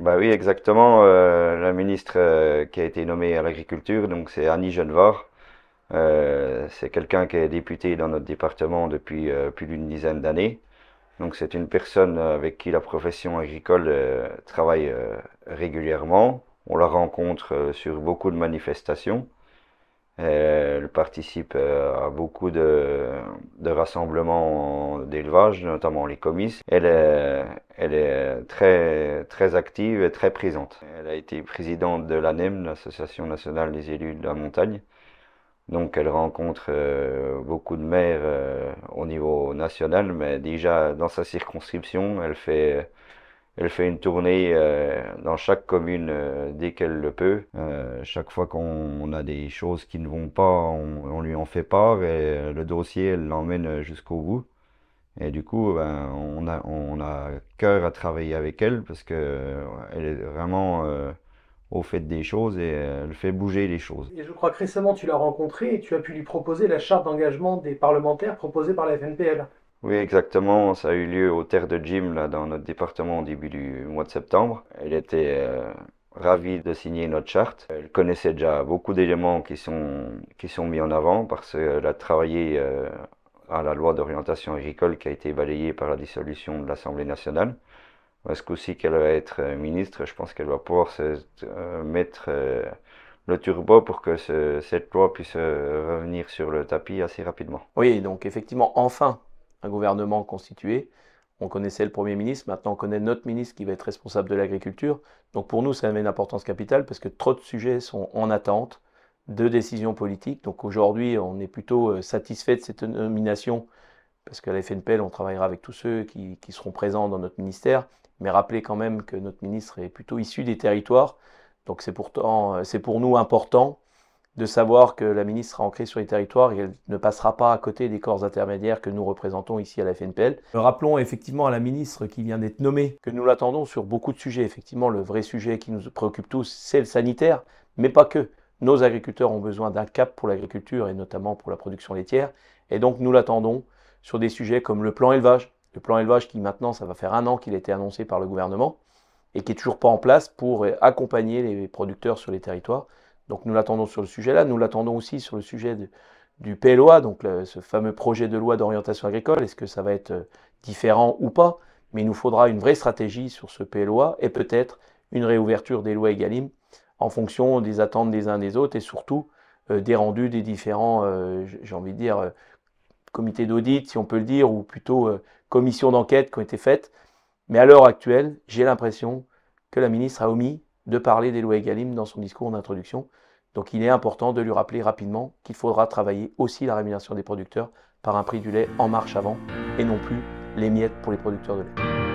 Bah oui, exactement. La ministre qui a été nommée à l'agriculture, donc c'est Annie Genevard. C'est quelqu'un qui est député dans notre département depuis plus d'une dizaine d'années. Donc c'est une personne avec qui la profession agricole travaille régulièrement. On la rencontre sur beaucoup de manifestations. Elle participe à beaucoup de rassemblements d'élevage, notamment les comices. Elle est très active et très présente. Elle a été présidente de l'ANEM, l'Association nationale des élus de la montagne. Donc elle rencontre beaucoup de maires au niveau national, mais déjà dans sa circonscription, elle fait une tournée dans chaque commune dès qu'elle le peut. Chaque fois qu'on a des choses qui ne vont pas, on lui en fait part et le dossier, elle l'emmène jusqu'au bout. Et du coup, ben, on a cœur à travailler avec elle parce que elle est vraiment au fait des choses et elle fait bouger les choses. Et je crois que récemment tu l'as rencontré et tu as pu lui proposer la charte d'engagement des parlementaires proposée par la FNPL. Oui, exactement. Ça a eu lieu au Terre de Gym, là, dans notre département au début du mois de septembre. Elle était ravie de signer notre charte. Elle connaissait déjà beaucoup d'éléments qui sont mis en avant parce qu'elle a travaillé à la loi d'orientation agricole qui a été balayée par la dissolution de l'Assemblée nationale. Est-ce qu'aussi qu'elle va être ministre, je pense qu'elle va pouvoir mettre le turbo pour que cette loi puisse revenir sur le tapis assez rapidement. Oui, donc effectivement, enfin, un gouvernement constitué. On connaissait le Premier ministre, maintenant on connaît notre ministre qui va être responsable de l'agriculture. Donc pour nous, ça avait une importance capitale parce que trop de sujets sont en attente de décisions politiques. Donc aujourd'hui, on est plutôt satisfait de cette nomination parce qu'à la FNPL, on travaillera avec tous ceux qui seront présents dans notre ministère. Mais rappelez quand même que notre ministre est plutôt issu des territoires. Donc c'est pour nous important de savoir que la ministre sera ancrée sur les territoires et qu'elle ne passera pas à côté des corps intermédiaires que nous représentons ici à la FNPL. Rappelons effectivement à la ministre qui vient d'être nommée que nous l'attendons sur beaucoup de sujets. Effectivement, le vrai sujet qui nous préoccupe tous, c'est le sanitaire, mais pas que. Nos agriculteurs ont besoin d'un cap pour l'agriculture et notamment pour la production laitière. Et donc nous l'attendons sur des sujets comme le plan élevage. Le plan élevage qui maintenant, ça va faire 1 an qu'il a été annoncé par le gouvernement et qui est toujours pas en place pour accompagner les producteurs sur les territoires. Donc nous l'attendons sur le sujet-là, nous l'attendons aussi sur le sujet du PLOA, donc ce fameux projet de loi d'orientation agricole. Est-ce que ça va être différent ou pas? Mais il nous faudra une vraie stratégie sur ce PLOA et peut-être une réouverture des lois Egalim en fonction des attentes des uns des autres et surtout des rendus des différents, j'ai envie de dire, comités d'audit, si on peut le dire, ou plutôt commissions d'enquête qui ont été faites. Mais à l'heure actuelle, j'ai l'impression que la ministre a omis de parler des lois Egalim dans son discours d'introduction. Donc il est important de lui rappeler rapidement qu'il faudra travailler aussi la rémunération des producteurs par un prix du lait en marche avant et non plus les miettes pour les producteurs de lait.